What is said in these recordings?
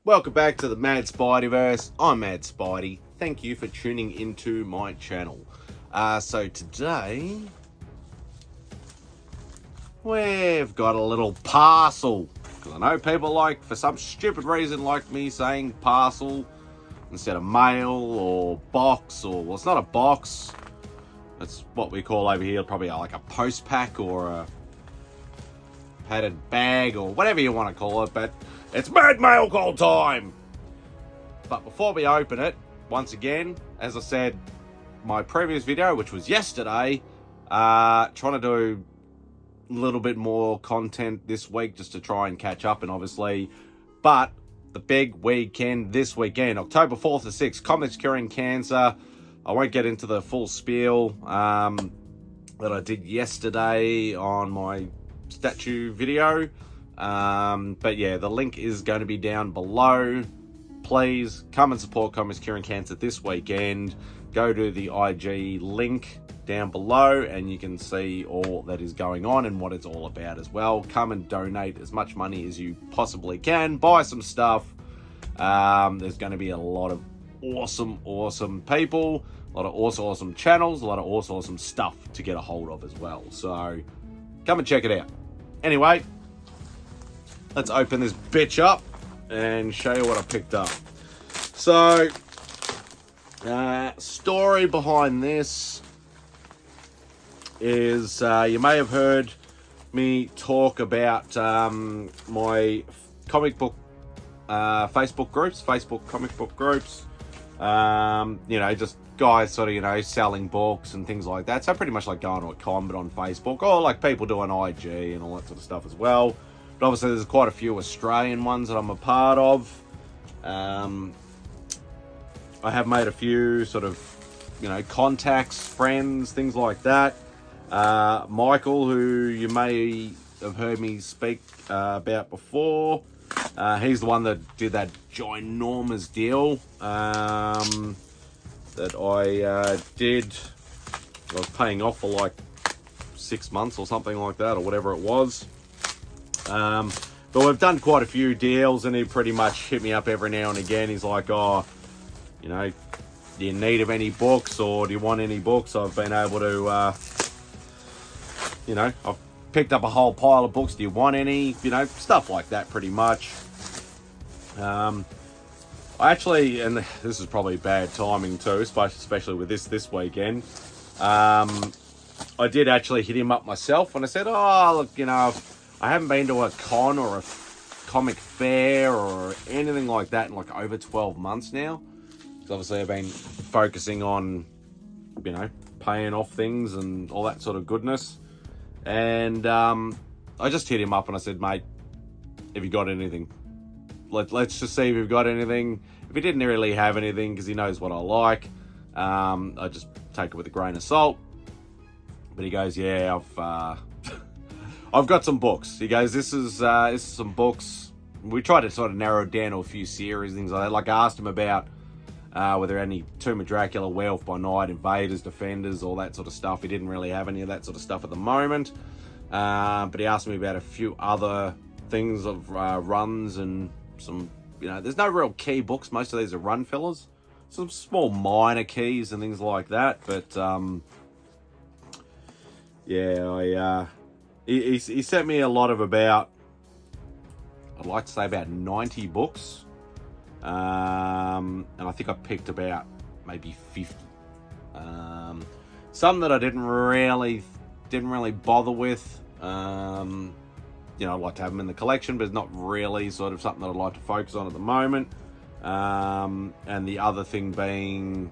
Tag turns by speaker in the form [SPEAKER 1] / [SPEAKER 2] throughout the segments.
[SPEAKER 1] Welcome back to the Mad Spideyverse. I'm Mad Spidey. Thank you for tuning into my channel. So today we've got a little parcel. Because I know people like, for some stupid reason, like me saying parcel instead of mail or box, or well, it's not a box. It's what we call over here probably like a post pack or a padded bag or whatever you want to call it, but it's Mad Mail Call time! But before we open it, once again, as I said, my previous video, which was yesterday, trying to do a little bit more content this week just to try and catch up, and obviously, but the big weekend this weekend, October 4th to 6th, Comics Curing Cancer. I won't get into the full spiel that I did yesterday on my statue video. But yeah, the link is going to be down below. Please come and support Comics Curing Cancer this weekend. Go to the IG link down below and you can see all that is going on and what it's all about as well. Come and donate as much money as you possibly can. Buy some stuff. There's going to be a lot of awesome people, a lot of awesome channels, a lot of awesome stuff to get a hold of as well. So come and check it out. Anyway, let's open this bitch up and show you what I picked up. So, story behind this is you may have heard me talk about my comic book Facebook comic book groups. You know, just guys sort of, you know, selling books and things like that. So pretty much like going to a con, but on Facebook, or like people doing IG and all that sort of stuff as well. But obviously there's quite a few Australian ones that I'm a part of. I have made a few sort of, you know, contacts, friends, things like that. Michael, who you may have heard me speak about before. He's the one that did that ginormous deal that I did. I was paying off for like 6 months or something like that, or whatever it was. But we've done quite a few deals, and he pretty much hit me up every now and again. He's like, oh, you know, do you need of any books, or do you want any books? I've been able to, you know, I've picked up a whole pile of books. Do you want any? You know, stuff like that pretty much. I actually, and this is probably bad timing too, especially with this weekend, I did actually hit him up myself, and I said, oh, look, you know, I haven't been to a con or a comic fair or anything like that in like over 12 months now. Because obviously I've been focusing on, you know, paying off things and all that sort of goodness. And I just hit him up and I said, mate, have you got anything? Let's just see if you've got anything. If he didn't really have anything, because he knows what I like, I just take it with a grain of salt. But he goes, yeah, I've got some books. He goes, this is some books. We tried to sort of narrow it down to a few series, things like that. Like I asked him about whether any Tomb of Dracula, Werewolf by Night, Invaders, Defenders, all that sort of stuff. He didn't really have any of that sort of stuff at the moment. But he asked me about a few other things of runs and some, you know, there's no real key books. Most of these are run fillers. Some small minor keys and things like that. But, yeah, he sent me a lot of about, I'd like to say about 90 books. And I think I picked about maybe 50. Some that I didn't really bother with. You know, I'd like to have them in the collection, but it's not really sort of something that I'd like to focus on at the moment. And the other thing being,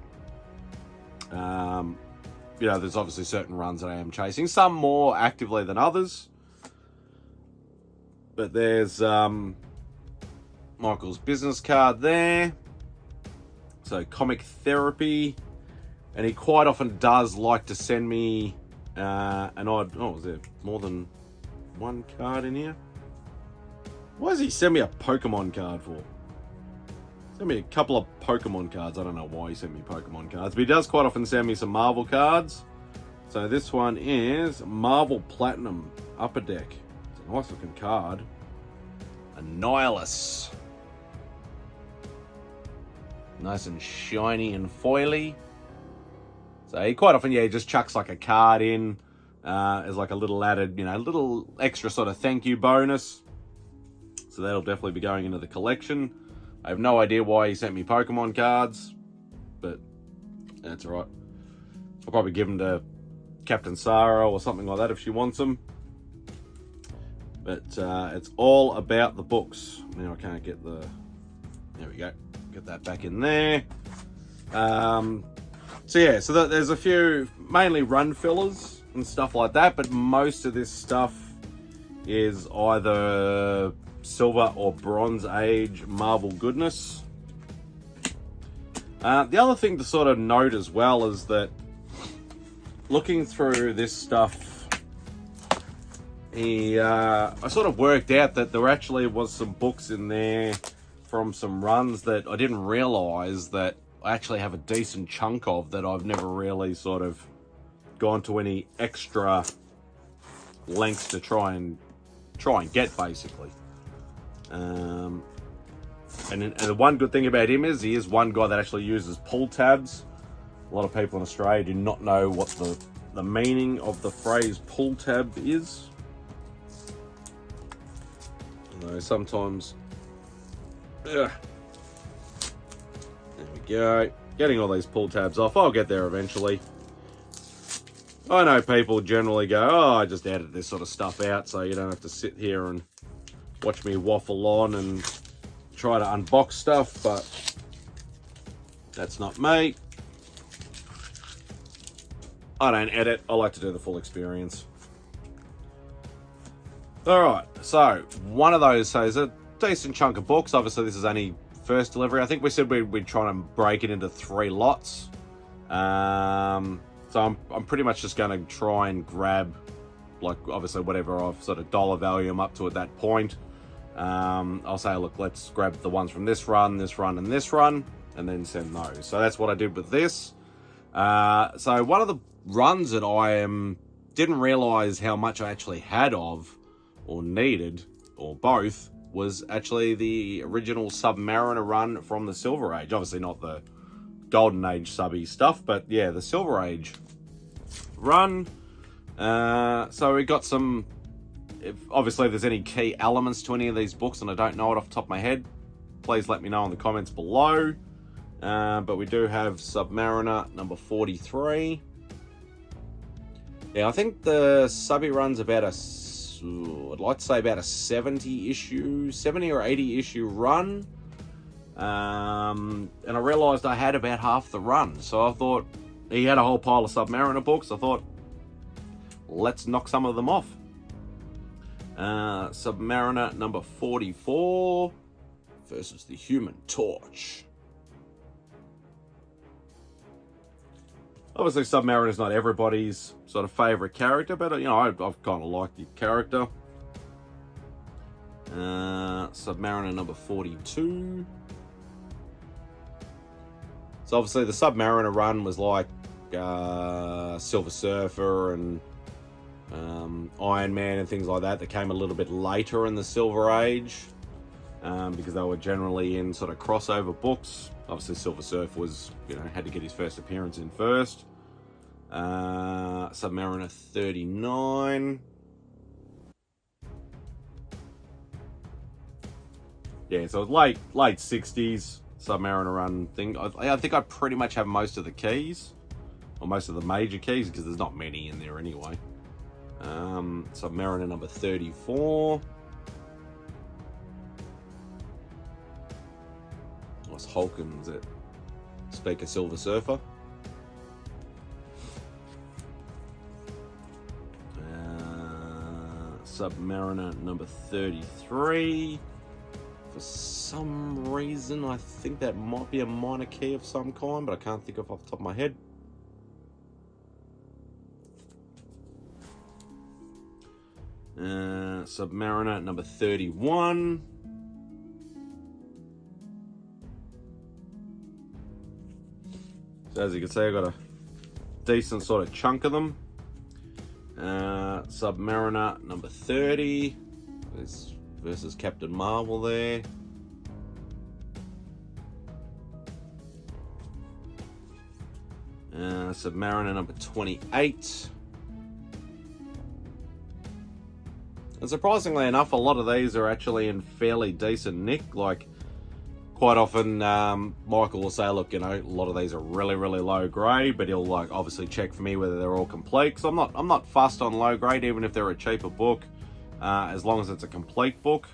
[SPEAKER 1] you know, there's obviously certain runs that I am chasing, some more actively than others. But there's Michael's business card there. So comic therapy, and he quite often does like to send me an odd. Oh, is there more than one card in here? Why does he send me a Pokemon card for? Send me a couple of Pokemon cards. I don't know why he sent me Pokemon cards, but he does quite often send me some Marvel cards. So this one is Marvel Platinum Upper Deck. It's a nice looking card. Annihilus. Nice and shiny and foily. So he quite often, he just chucks like a card in as like a little added, little extra sort of thank you bonus. So that'll definitely be going into the collection. I have no idea why he sent me Pokemon cards, but that's alright. I'll probably give them to Captain Sarah or something like that if she wants them. But it's all about the books. Now I can't get the... There we go. Get that back in there. So there's a few, mainly run fillers and stuff like that, but most of this stuff is either Silver or Bronze Age Marvel goodness. The other thing to sort of note as well is that looking through this stuff, I sort of worked out that there actually was some books in there from some runs that I didn't realise that I actually have a decent chunk of that I've never really sort of gone to any extra lengths to try and get, basically. And the one good thing about him is he is one guy that actually uses pull tabs. A lot of people in Australia do not know what the meaning of the phrase pull tab is. Although sometimes... There we go. Getting all these pull tabs off. I'll get there eventually. I know people generally go, oh, I just added this sort of stuff out so you don't have to sit here and watch me waffle on and try to unbox stuff, but that's not me. I don't edit. I like to do the full experience. Alright, so one of those, so there's a decent chunk of books. Obviously, this is only first delivery. I think we said we'd try and break it into 3 lots. So I'm pretty much just going to try and grab, like, obviously whatever I've sort of dollar value them up to at that point. I'll say, look, let's grab the ones from this run, and this run, and then send those. So that's what I did with this. So one of the runs that I didn't realise how much I actually had of, or needed, or both, was actually the original Submariner run from the Silver Age. Obviously not the Golden Age subby stuff, but yeah, the Silver Age run. So we got some... Obviously, if there's any key elements to any of these books and I don't know it off the top of my head, please let me know in the comments below. But we do have Submariner number 43. Yeah, I think the subby run's about I'd like to say about a 70 or 80 issue run. And I realised I had about half the run. So I thought, he had a whole pile of Submariner books. I thought, let's knock some of them off. Submariner number 44 versus the Human Torch. Obviously, Submariner is not everybody's sort of favourite character, but I've kind of liked the character. Submariner number 42. So obviously, the Submariner run was like Silver Surfer and Iron Man and things like that came a little bit later in the Silver Age, because they were generally in sort of crossover books. Obviously, Silver Surfer was, had to get his first appearance in first. Submariner 39. Yeah, so it was late 60s Submariner run thing. I think I pretty much have most of the keys, or most of the major keys, because there's not many in there anyway. Submariner number 34. What's Hulkins at? Speaker Silver Surfer. Submariner number 33. For some reason, I think that might be a minor key of some kind, but I can't think of off the top of my head. Submariner number 31. So as you can see, I got a decent sort of chunk of them. Submariner number 30. This versus Captain Marvel there. Submariner number 28. And surprisingly enough, a lot of these are actually in fairly decent nick. Like, quite often, Michael will say, look, you know, a lot of these are really, really low grade, but he'll like obviously check for me whether they're all complete. So I'm not fussed on low grade, even if they're a cheaper book, as long as it's a complete book.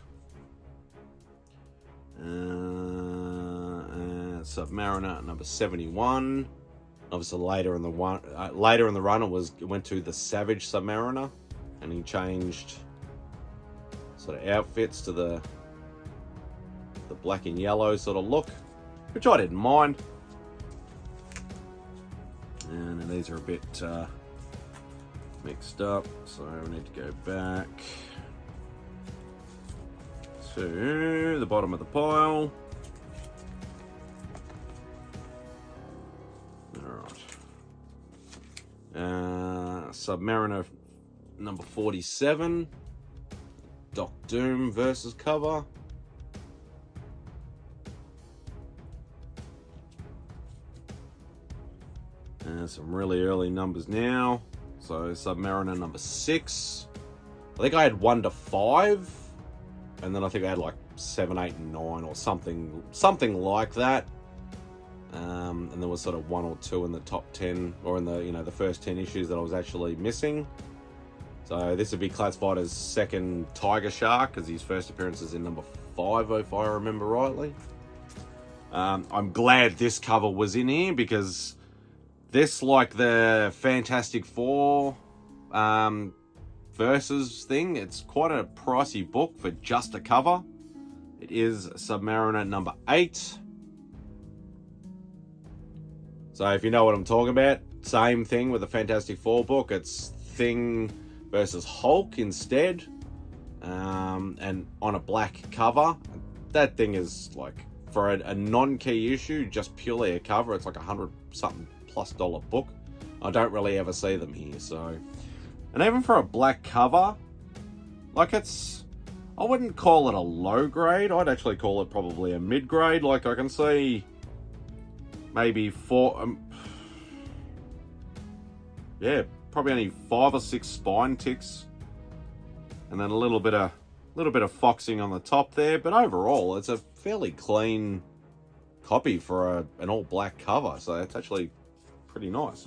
[SPEAKER 1] Submariner number 71. Obviously, later in the run, it went to the Savage Submariner, and he changed sort of outfits to the black and yellow sort of look, which I didn't mind. And these are a bit mixed up, so we need to go back to the bottom of the pile. Alright. Submariner number 47. Doc Doom versus cover. Some really early numbers now. So Submariner number 6. I think I had 1 to 5, and then I think I had like 7, 8, and 9 or something like that. And there was sort of 1 or 2 in the top 10, or in the first 10 issues that I was actually missing. So this would be classified as second Tiger Shark, because his first appearance is in number 5, if I remember rightly. I'm glad this cover was in here, because this, like the Fantastic Four versus thing, it's quite a pricey book for just a cover. It is Submariner number 8. So if you know what I'm talking about, same thing with the Fantastic Four book. It's Thing versus Hulk instead, and on a black cover. That thing is like, for a non-key issue, just purely a cover, it's like $100-something plus book. I don't really ever see them here. So, and even for a black cover, like, I wouldn't call it a low grade. I'd actually call it probably a mid grade. Like, I can see maybe probably only 5 or 6 spine ticks, and then a little bit of foxing on the top there. But overall, it's a fairly clean copy for an all black cover, so it's actually pretty nice.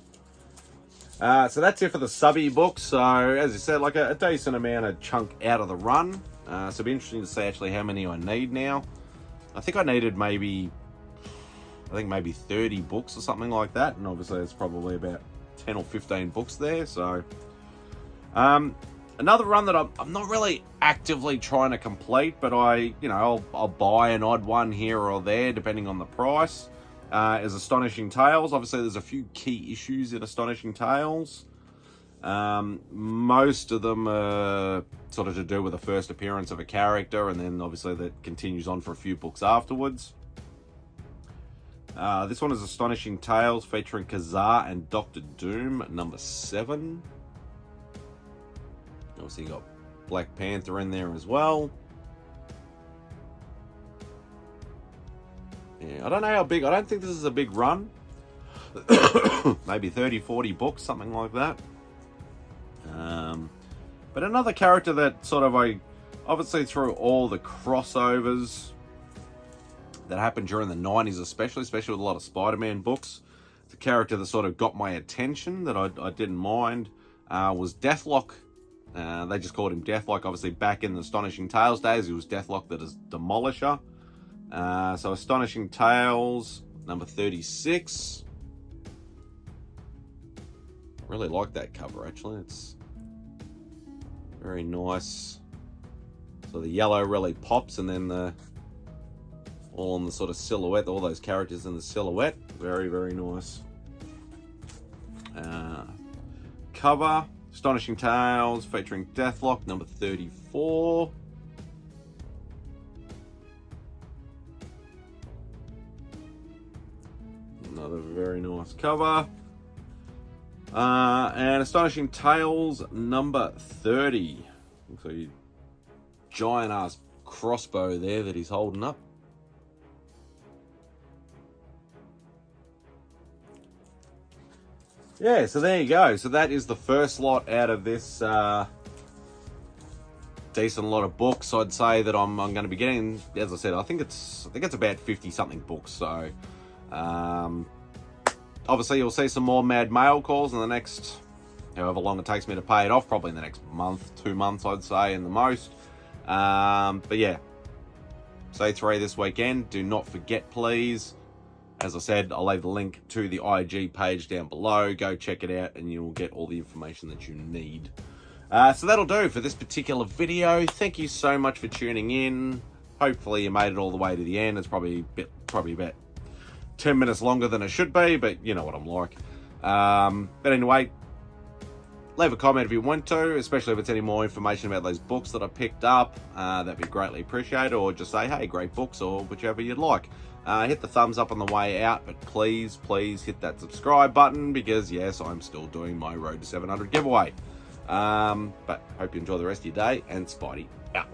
[SPEAKER 1] So that's it for the subby books. So as I said, like a decent amount of chunk out of the run. So it'll be interesting to see actually how many I need now. I think I needed maybe 30 books or something like that, and obviously it's probably about 10 or 15 books there. So another run that I'm not really actively trying to complete, but I'll buy an odd one here or there depending on the price, is Astonishing Tales. Obviously there's a few key issues in Astonishing Tales. Most of them are sort of to do with the first appearance of a character, and then obviously that continues on for a few books afterwards. This one is Astonishing Tales featuring Kazar and Doctor Doom, number 7. Obviously you got Black Panther in there as well. Yeah, I don't know how big. I don't think this is a big run. Maybe 30, 40 books, something like that. But another character that sort of obviously through all the crossovers that happened during the 90s, especially with a lot of Spider-Man books, the character that sort of got my attention that I didn't mind was Deathlock. They just called him Deathlock. Obviously back in the Astonishing Tales days, he was Deathlock, that is Demolisher. So Astonishing Tales number 36. Really like that cover, actually. It's very nice. So the yellow really pops, and then all in the sort of silhouette, all those characters in the silhouette. Very, very nice. Cover, Astonishing Tales featuring Deathlock, number 34. Another very nice cover. And Astonishing Tales number 30. So you giant ass crossbow there that he's holding up. yeah, so there you go. So that is the first lot out of this decent lot of books. I'd say that I'm going to be getting. As I said, I think it's about 50 something books. So obviously you'll see some more mad mail calls in the next, however long it takes me to pay it off, probably in the next month, 2 months, I'd say, in the most. But yeah, say 3 this weekend. Do not forget, please. As I said, I'll leave the link to the IG page down below. Go check it out and you'll get all the information that you need. So that'll do for this particular video. Thank you so much for tuning in. Hopefully you made it all the way to the end. It's probably about 10 minutes longer than it should be, but you know what I'm like. But anyway, leave a comment if you want to, especially if it's any more information about those books that I picked up. That'd be greatly appreciated. Or just say, hey, great books, or whichever you'd like. Hit the thumbs up on the way out, but please hit that subscribe button, because yes, I'm still doing my Road to 700 giveaway. But hope you enjoy the rest of your day, and Spidey out.